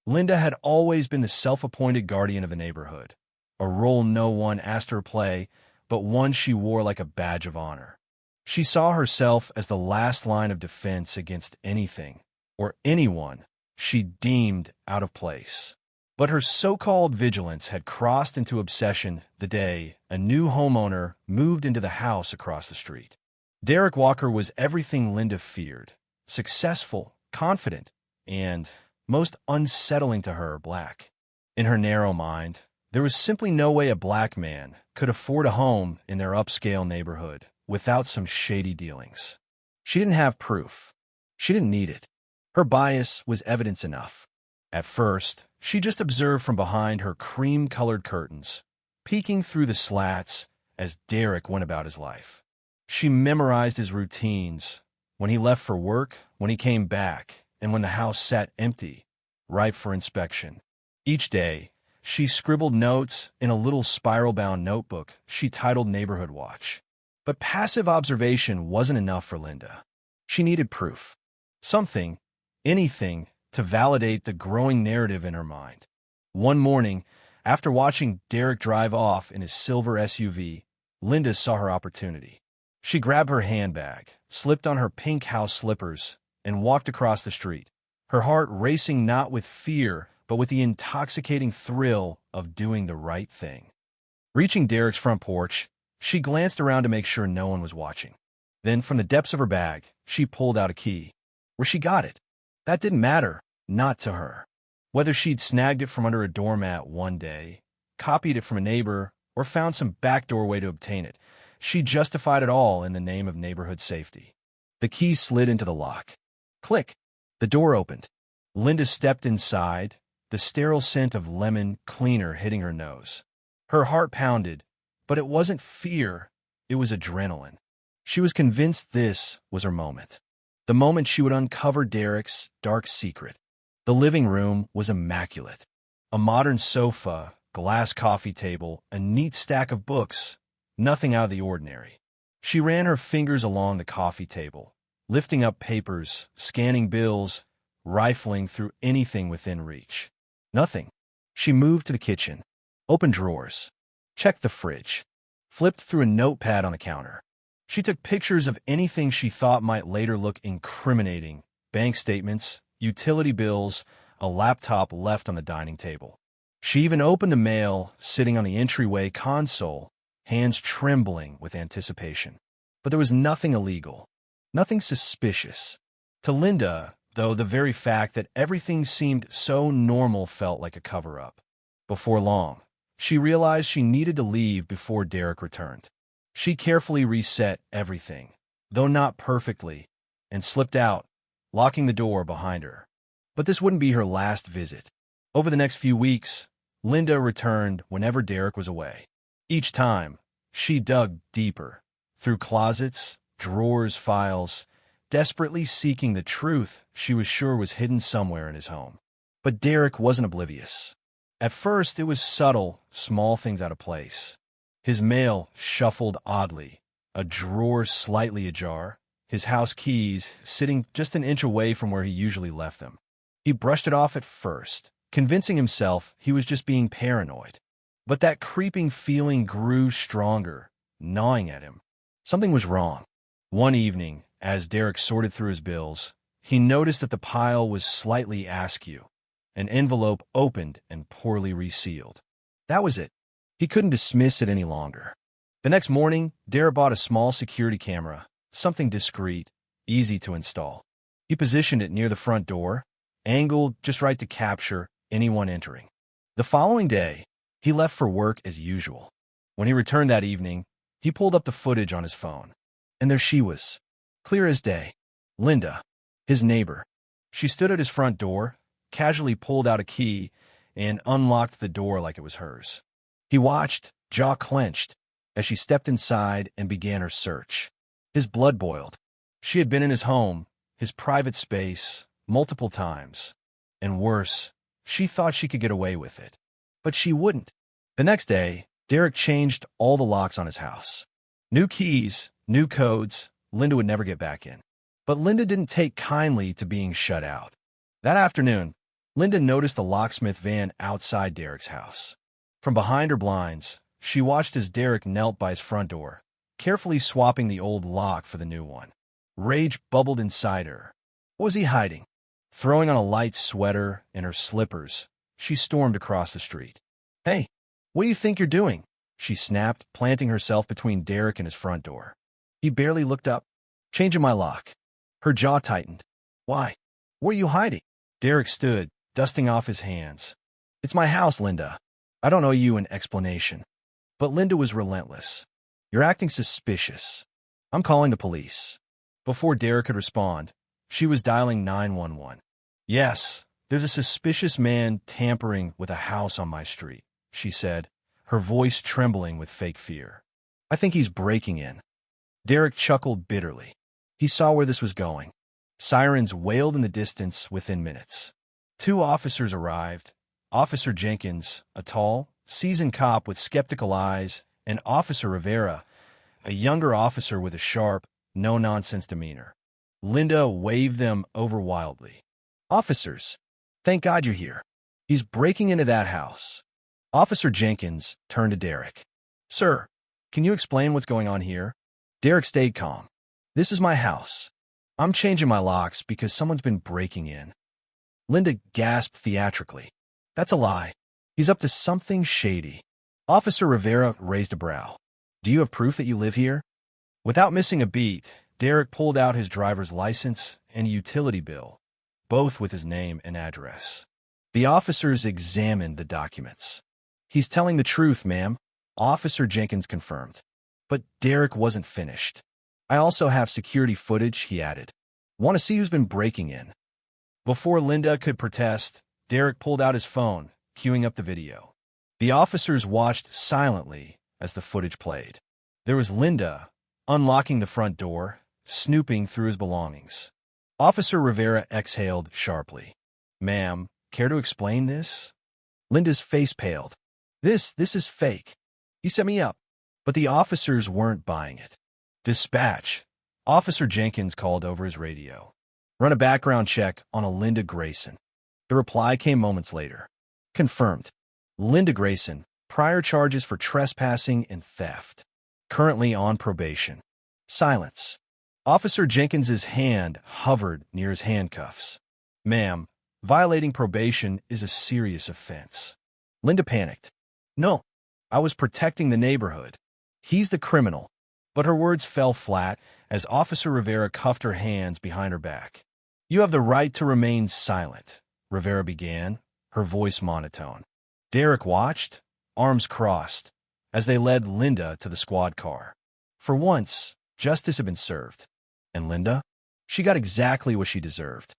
Linda had always been the self-appointed guardian of the neighborhood, a role no one asked her to play, but one she wore like a badge of honor. She saw herself as the last line of defense against anything or anyone she deemed out of place. But her so-called vigilance had crossed into obsession the day a new homeowner moved into the house across the street. Derek Walker was everything Linda feared: successful, confident, and, most unsettling to her, black. In her narrow mind, there was simply no way a black man could afford a home in their upscale neighborhood without some shady dealings. She didn't have proof. She didn't need it. Her bias was evidence enough. At first, she just observed from behind her cream-colored curtains, peeking through the slats as Derek went about his life. She memorized his routines: when he left for work, when he came back, and when the house sat empty, ripe for inspection. Each day, she scribbled notes in a little spiral-bound notebook she titled Neighborhood Watch. But passive observation wasn't enough for Linda. She needed proof. Something, anything, to validate the growing narrative in her mind. One morning, after watching Derek drive off in his silver SUV, Linda saw her opportunity. She grabbed her handbag, slipped on her pink house slippers, and walked across the street, her heart racing not with fear, but with the intoxicating thrill of doing the right thing. Reaching Derek's front porch, she glanced around to make sure no one was watching. Then, from the depths of her bag, she pulled out a key. Where she got it, that didn't matter, not to her. Whether she'd snagged it from under a doormat one day, copied it from a neighbor, or found some backdoor way to obtain it, she justified it all in the name of neighborhood safety. The key slid into the lock. Click! The door opened. Linda stepped inside, the sterile scent of lemon cleaner hitting her nose. Her heart pounded, but it wasn't fear, it was adrenaline. She was convinced this was her moment. The moment she would uncover Derek's dark secret. The living room was immaculate. A modern sofa, glass coffee table, a neat stack of books, nothing out of the ordinary. She ran her fingers along the coffee table, lifting up papers, scanning bills, rifling through anything within reach. Nothing. She moved to the kitchen, opened drawers, checked the fridge, flipped through a notepad on the counter. She took pictures of anything she thought might later look incriminating: bank statements, utility bills, a laptop left on the dining table. She even opened the mail sitting on the entryway console, hands trembling with anticipation. But there was nothing illegal, nothing suspicious. To Linda, though, the very fact that everything seemed so normal felt like a cover-up. Before long, she realized she needed to leave before Derek returned. She carefully reset everything, though not perfectly, and slipped out, locking the door behind her. But this wouldn't be her last visit. Over the next few weeks, Linda returned whenever Derek was away. Each time, she dug deeper, through closets, drawers, files, desperately seeking the truth she was sure was hidden somewhere in his home. But Derek wasn't oblivious. At first, it was subtle, small things out of place. His mail shuffled oddly, a drawer slightly ajar, his house keys sitting just an inch away from where he usually left them. He brushed it off at first, convincing himself he was just being paranoid. But that creeping feeling grew stronger, gnawing at him. Something was wrong. One evening, as Derek sorted through his bills, he noticed that the pile was slightly askew. An envelope opened and poorly resealed. That was it. He couldn't dismiss it any longer. The next morning, Derek bought a small security camera, something discreet, easy to install. He positioned it near the front door, angled just right to capture anyone entering. The following day, he left for work as usual. When he returned that evening, he pulled up the footage on his phone. And there she was, clear as day. Linda, his neighbor. She stood at his front door, casually pulled out a key, and unlocked the door like it was hers. He watched, jaw clenched, as she stepped inside and began her search. His blood boiled. She had been in his home, his private space, multiple times. And worse, she thought she could get away with it. But she wouldn't. The next day, Derek changed all the locks on his house. New keys, new codes, Linda would never get back in. But Linda didn't take kindly to being shut out. That afternoon, Linda noticed the locksmith van outside Derek's house. From behind her blinds, she watched as Derek knelt by his front door, carefully swapping the old lock for the new one. Rage bubbled inside her. What was he hiding? Throwing on a light sweater and her slippers, she stormed across the street. "Hey, what do you think you're doing?" she snapped, planting herself between Derek and his front door. He barely looked up. "Changing my lock." Her jaw tightened. "Why? What are you hiding?" Derek stood, dusting off his hands. "It's my house, Linda. I don't owe you an explanation." But Linda was relentless. "You're acting suspicious. I'm calling the police." Before Derek could respond, she was dialing 911. "Yes, there's a suspicious man tampering with a house on my street," she said, her voice trembling with fake fear. "I think he's breaking in." Derek chuckled bitterly. He saw where this was going. Sirens wailed in the distance within minutes. 2 officers arrived. Officer Jenkins, a tall, seasoned cop with skeptical eyes, and Officer Rivera, a younger officer with a sharp, no-nonsense demeanor. Linda waved them over wildly. "Officers, thank God you're here. He's breaking into that house." Officer Jenkins turned to Derek. "Sir, can you explain what's going on here?" Derek stayed calm. "This is my house. I'm changing my locks because someone's been breaking in." Linda gasped theatrically. "That's a lie. He's up to something shady." Officer Rivera raised a brow. "Do you have proof that you live here?" Without missing a beat, Derek pulled out his driver's license and a utility bill, both with his name and address. The officers examined the documents. "He's telling the truth, ma'am," Officer Jenkins confirmed. But Derek wasn't finished. "I also have security footage," he added. "Want to see who's been breaking in?" Before Linda could protest, Derek pulled out his phone, queuing up the video. The officers watched silently as the footage played. There was Linda, unlocking the front door, snooping through his belongings. Officer Rivera exhaled sharply. "Ma'am, care to explain this?" Linda's face paled. This is fake. He set me up." But the officers weren't buying it. "Dispatch," Officer Jenkins called over his radio. "Run a background check on a Linda Grayson." The reply came moments later. "Confirmed. Linda Grayson, prior charges for trespassing and theft. Currently on probation." Silence. Officer Jenkins's hand hovered near his handcuffs. "Ma'am, violating probation is a serious offense." Linda panicked. "No, I was protecting the neighborhood. He's the criminal." But her words fell flat as Officer Rivera cuffed her hands behind her back. "You have the right to remain silent," Rivera began, her voice monotone. Derek watched, arms crossed, as they led Linda to the squad car. For once, justice had been served. And Linda? She got exactly what she deserved.